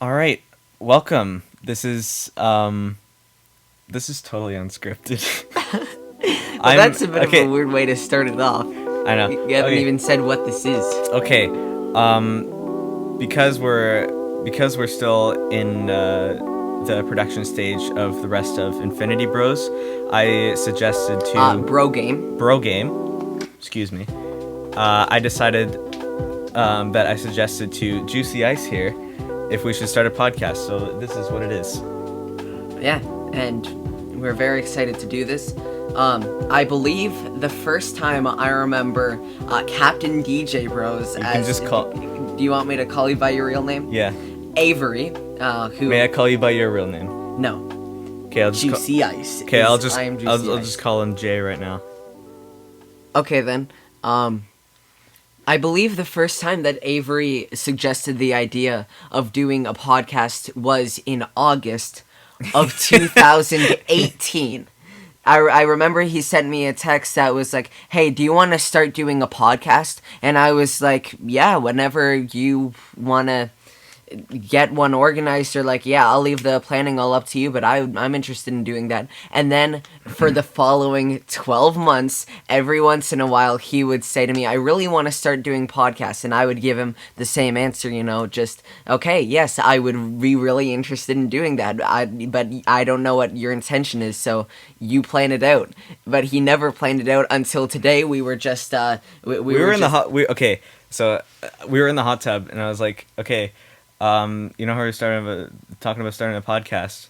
All right, welcome. This is totally unscripted. Well, that's a bit of a weird way to start it off. I know. You haven't even said what this is. Okay, because we're still in the production stage of the rest of Infinity Bros, I suggested to Bro game. Excuse me. I decided that I suggested to Juicy Ice here if we should start a podcast. So this is what it is. Yeah, and we're very excited to do this. I believe the first time I remember Captain DJBros as... Just call... Do you want me to call you by your real name? Yeah. Avery, who... May I call you by your real name? No. Okay, I'll just Juicy Ice. Okay, I'll just call him Jay right now. Okay then. I believe the first time that Avery suggested the idea of doing a podcast was in August of 2018. I remember he sent me a text that was like, hey, do you want to start doing a podcast? And I was like, yeah, whenever you want to get one organized, or like, yeah, I'll leave the planning all up to you, but I'm interested in doing that. And then for the following 12 months, every once in a while, he would say to me, I really want to start doing podcasts. And I would give him the same answer, just, okay, yes, I would be really interested in doing that. But I don't know what your intention is, so you plan it out. But he never planned it out until today. We were just, we were in the hot, so we were in the hot tub, and I was like, okay, you know how we're talking about starting a podcast?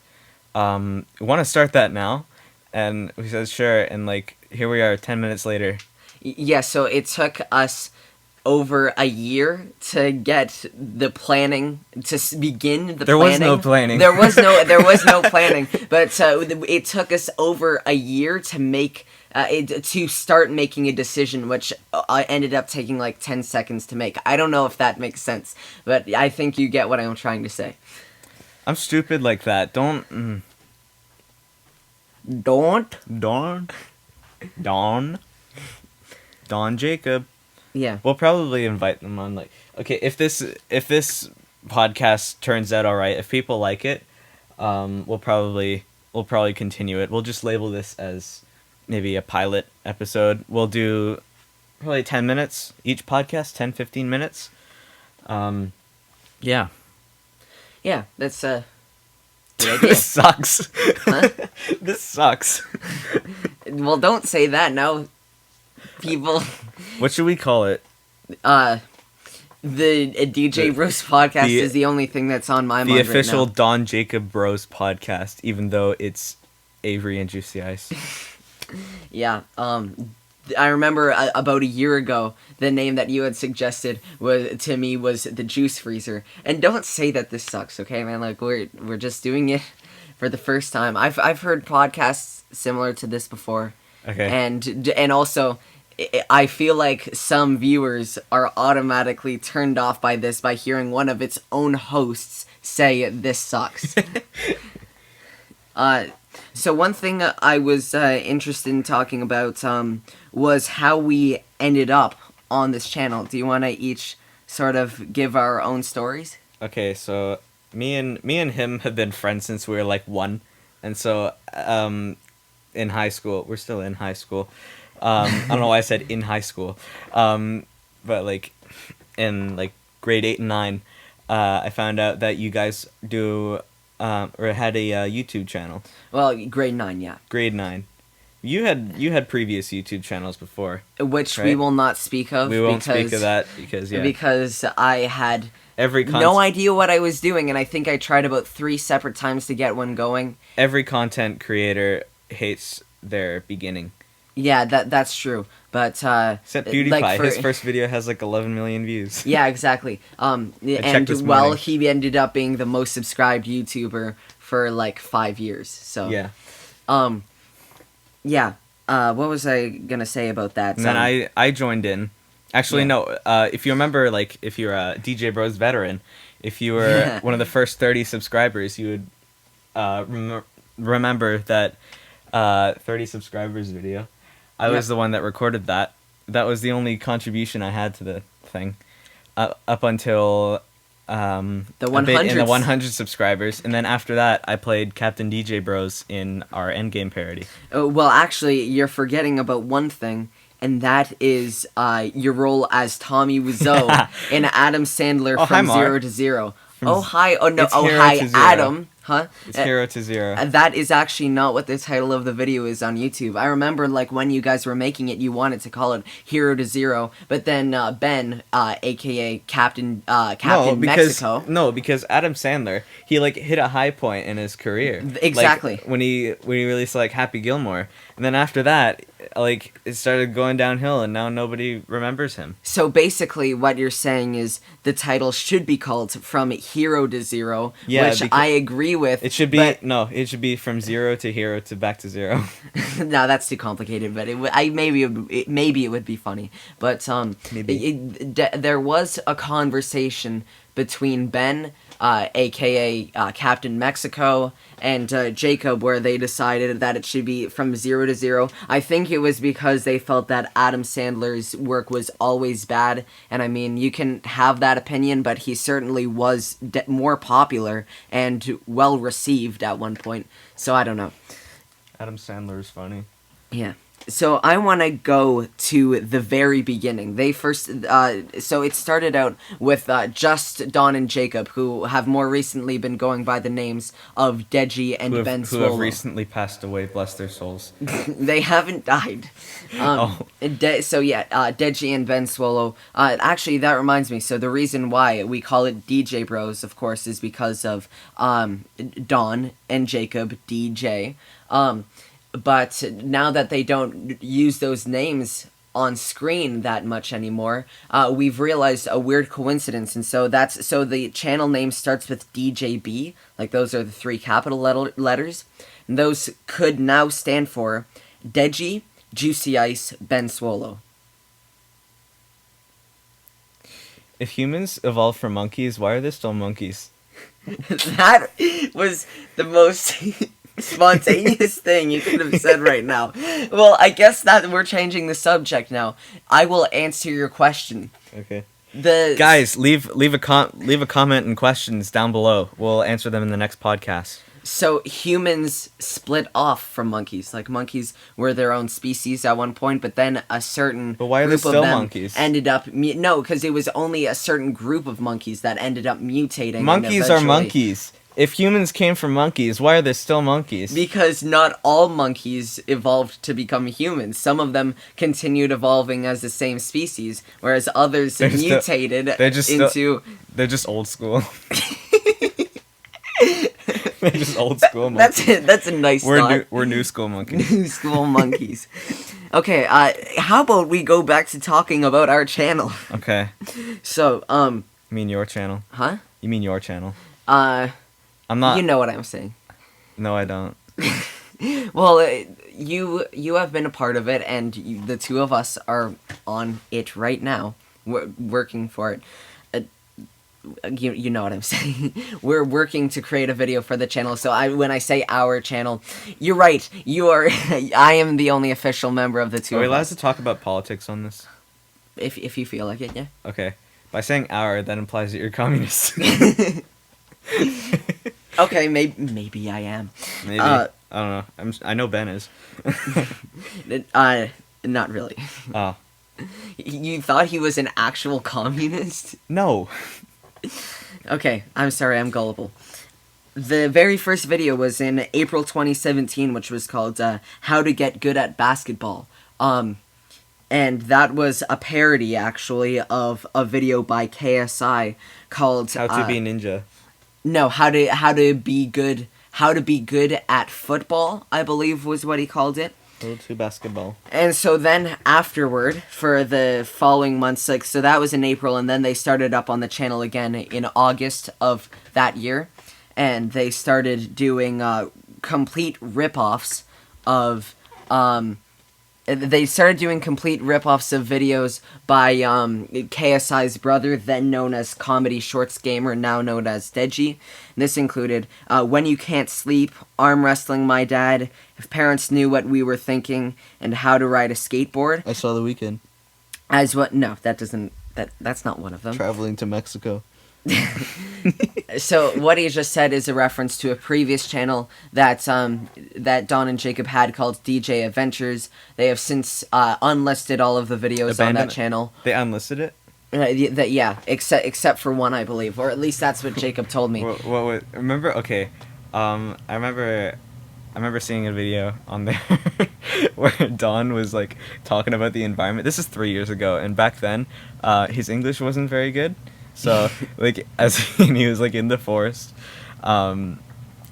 We want to start that now? And we said, sure. And here we are 10 minutes later. Yeah, so it took us over a year to get the planning, to begin the planning. There was no planning. There was no planning. But it took us over a year to make... to start making a decision, which ended up taking 10 seconds to make. I don't know if that makes sense, but I think you get what I'm trying to say. I'm stupid like that. Don't. Don Jacob. Yeah. We'll probably invite them on. Okay, if this podcast turns out all right, if people like it, we'll probably continue it. We'll just label this as maybe a pilot episode. We'll do probably 10 minutes each podcast, 10-15 minutes. Yeah. Yeah, that's good idea. This sucks. Huh? This sucks. Well, don't say that now, people. What should we call it? The DJBros podcast is the only thing that's on my mind right now. The official Don Jacob Bros podcast, even though it's Avery and Juicy Ice. Yeah, I remember about a year ago, the name that you had suggested to me was the Juice Freezer. And don't say that this sucks, okay, man? We're just doing it for the first time. I've heard podcasts similar to this before. Okay. And also, I feel like some viewers are automatically turned off by this by hearing one of its own hosts say this sucks. So one thing I was interested in talking about was how we ended up on this channel. Do you want to each sort of give our own stories? Okay, so me and him have been friends since we were 1, and so in high school, we're still in high school. I don't know why I said in high school, but in grade 8 and 9, I found out that you guys do. Or had a YouTube channel. Well, grade 9, yeah. Grade 9. You had previous YouTube channels before, which right? We will not speak of. We won't speak of that because I had no idea what I was doing, and I think I tried about 3 separate times to get one going. Every content creator hates their beginning. Yeah, that's true. But except PewDiePie, his first video has 11 million views. Yeah, exactly. And he ended up being the most subscribed YouTuber for 5 years. So yeah. Yeah. What was I gonna say about that? And then I joined in. Actually, no. If you remember, if you're a DJBros veteran, if you were one of the first 30 subscribers, you would remember that 30 subscribers video. I was the one that recorded that. That was the only contribution I had to the thing. Up until The a bit in the 100s. 100 subscribers, and then after that, I played Captain DJBros in our Endgame parody. Well, actually, you're forgetting about one thing, and that is your role as Tommy Wiseau in Adam Sandler Oh, hi, from Mark. Zero to Zero. Oh, hi. Oh, no. It's Oh, Hero hi, to Zero. Adam. Huh? It's Hero to Zero. That is actually not what the title of the video is on YouTube. I remember, like, when you guys were making it, you wanted to call it Hero to Zero, but then Ben, aka Captain Mexico. No, because Adam Sandler, he like hit a high point in his career. Exactly. Like, when he released like Happy Gilmore, and then after that, like it started going downhill, and now nobody remembers him. So basically, what you're saying is the title should be called From Hero to Zero, Yeah, which because I agree with. It should be but- it should be from zero to hero to back to zero. No, that's too complicated. But maybe it would be funny. But Maybe. there was a conversation between Ben, aka Captain Mexico, and Jacob, where they decided that it should be From Zero to Zero. I think it was because they felt that Adam Sandler's work was always bad, and I mean, you can have that opinion, but he certainly was more popular and well received at one point. So I don't know. Adam Sandler is funny. Yeah. So I want to go to the very beginning. They first, so it started out with just Don and Jacob, who have more recently been going by the names of Deji and Ben Who Swallow. have recently passed away, bless their souls. They haven't died. Deji and Ben Swallow. Actually, that reminds me. So the reason why we call it DJBros, of course, is because of Don and Jacob, DJ. But now that they don't use those names on screen that much anymore, we've realized a weird coincidence, and so the channel name starts with DJB, like those are the three capital letters, and those could now stand for Deji, Juicy Ice, Ben Swallow. If humans evolved from monkeys, why are there still monkeys? That was the most spontaneous thing you could have said right now. Well, I guess that we're changing the subject now. I will answer your question. Okay. The Guys, leave a comment and questions down below. We'll answer them in the next podcast. So humans split off from monkeys. Like monkeys were their own species at one point, but then a certain But why are there group of still them monkeys? ended up no, because it was only a certain group of monkeys that ended up mutating. and Monkeys are eventually- monkeys. If humans came from monkeys, why are there still monkeys? Because not all monkeys evolved to become humans. Some of them continued evolving as the same species, whereas others mutated they're just into... They're just old school. They're just old school monkeys. That's a nice thought. We're new school monkeys. New school monkeys. Okay, how about we go back to talking about our channel? Okay. So, You mean your channel? huh? You mean your channel? I'm not. You know what I'm saying. No, I don't. Well, you have been a part of it, and the two of us are on it right now. We're working for it. You know what I'm saying. We're working to create a video for the channel. So when I say our channel, you're right. You are. I am the only official member of the two. Are we of allowed us. to talk about politics on this? If you feel like it, yeah. Okay. By saying our, that implies that you're communist. Okay, maybe I am. Maybe. I don't know. I know Ben is. Not really. Oh. You thought he was an actual communist? No. Okay, I'm sorry, I'm gullible. The very first video was in April 2017, which was called How to Get Good at Basketball. And that was a parody, actually, of a video by KSI called... How to be ninja. No, how to be good at football, I believe was what he called it. Go to basketball. And so then afterward, for the following months, like, so that was in April, and then they started up on the channel again in August of that year, and they started doing complete rip-offs of videos by KSI's brother, then known as Comedy Shorts Gamer, now known as Deji. This included When You Can't Sleep, Arm Wrestling My Dad, If Parents Knew What We Were Thinking, and How to Ride a Skateboard. I saw The Weeknd. No, that's not one of them. Traveling to Mexico. So what he just said is a reference to a previous channel that Don and Jacob had called DJ Adventures. They have since unlisted all of the videos on that channel. They unlisted it? Yeah, except for one, I believe, or at least that's what Jacob told me. Well, remember? Okay, I remember seeing a video on there where Don was like talking about the environment. This is 3 years ago, and back then, his English wasn't very good. So like he was like in the forest,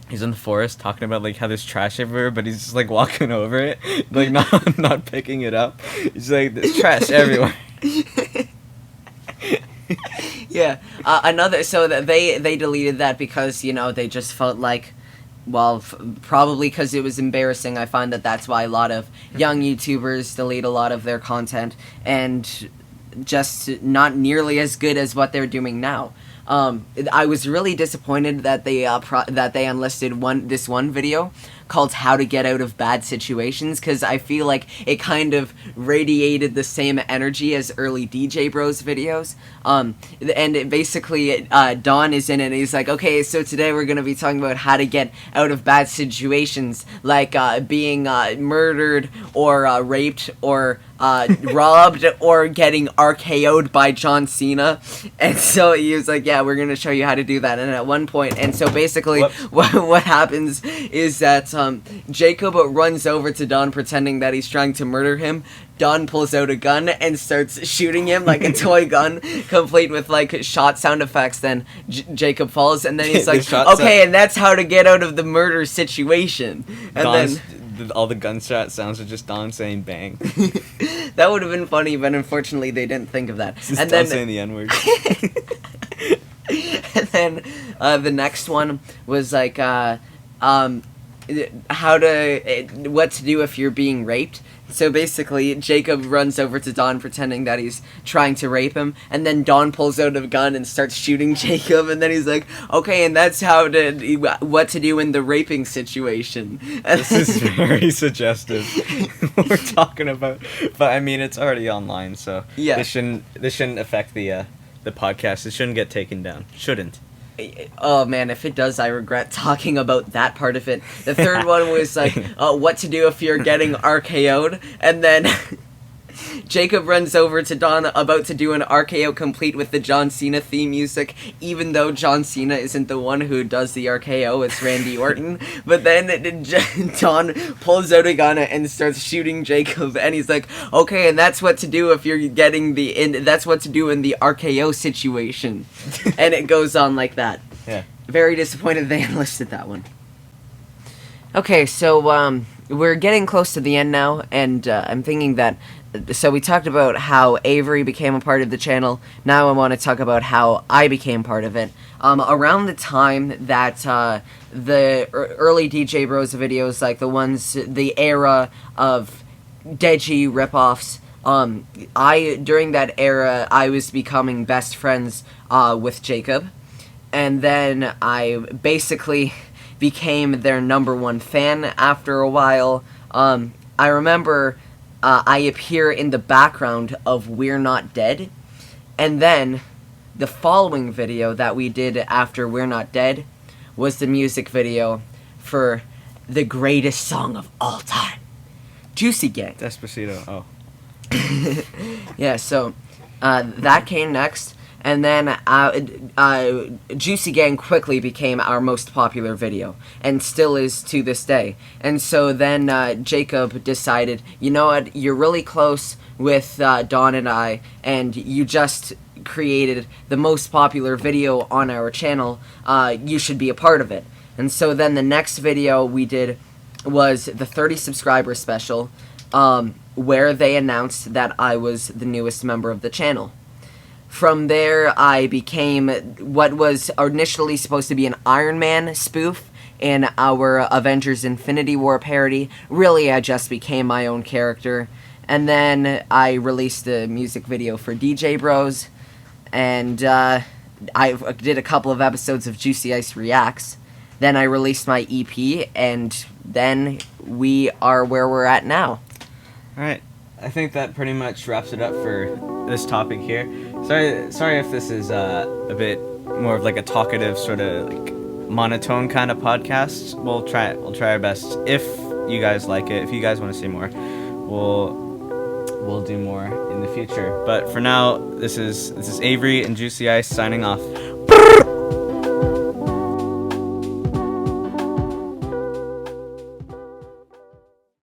he's in the forest talking about like how there's trash everywhere, but he's just like walking over it, like not picking it up. He's like, there's trash everywhere. Yeah, so that they deleted that because they just felt like, well, probably because it was embarrassing. I find that's why a lot of young YouTubers delete a lot of their content, and just not nearly as good as what they're doing now. I was really disappointed that they unlisted this one video called "How to Get Out of Bad Situations" because I feel like it kind of radiated the same energy as early DJBros videos. And it basically, Don is in it, and he's like, okay, so today we're gonna be talking about how to get out of bad situations, like being murdered or raped or robbed or getting RKO'd by John Cena. And so he was like, yeah, we're gonna show you how to do that. And at one point, and so basically what happens is that Jacob runs over to Don pretending that he's trying to murder him. Don pulls out a gun and starts shooting him like a toy gun, complete with like shot sound effects. Then Jacob falls, and then he's like, okay, and that's how to get out of the murder situation. And then all the gunshot sounds are just Don saying bang. That would have been funny, but unfortunately they didn't think of that. And then saying the N-word. And then the next one was like what to do if you're being raped. So basically, Jacob runs over to Don pretending that he's trying to rape him, and then Don pulls out a gun and starts shooting Jacob, and then he's like, okay, and that's what to do in the raping situation. This is very suggestive. We're talking about, but I mean, it's already online, so yeah. This shouldn't affect the podcast. It shouldn't get taken down. Shouldn't. Oh man, if it does, I regret talking about that part of it. The third one was like, what to do if you're getting RKO'd, and then Jacob runs over to Don about to do an RKO complete with the John Cena theme music, even though John Cena isn't the one who does the RKO, it's Randy Orton. But then Don pulls out a gun and starts shooting Jacob, and he's like, okay, and that's what to do if you're getting that's what to do in the RKO situation. And it goes on like that. Yeah. Very disappointed they enlisted that one. Okay, so we're getting close to the end now, and I'm thinking that. So we talked about how Avery became a part of the channel. Now I want to talk about how I became part of it. Around the time that the early DJBros videos, like the era of Deji ripoffs, during that era, I was becoming best friends with Jacob. And then I basically became their #1 fan after a while. I remember I appear in the background of We're Not Dead. And then the following video that we did after We're Not Dead was the music video for the greatest song of all time, Juicy Gang. Despacito, oh. Yeah, so that came next. And then Juicy Gang quickly became our most popular video, and still is to this day. And so then Jacob decided, you know what, you're really close with Don and I, and you just created the most popular video on our channel, you should be a part of it. And so then the next video we did was the 30 subscriber special, where they announced that I was the newest member of the channel. From there, I became what was initially supposed to be an Iron Man spoof in our Avengers Infinity War parody. Really, I just became my own character. And then I released a music video for DJBros, and I did a couple of episodes of Juicy Ice Reacts. Then I released my EP, and then we are where we're at now. Alright, I think that pretty much wraps it up for this topic here. Sorry if this is a bit more of like a talkative sort of like monotone kind of podcast, we'll try our best. If you guys like it, if you guys want to see more, we'll do more in the future. But for now, this is Avery and Juicy Ice signing off.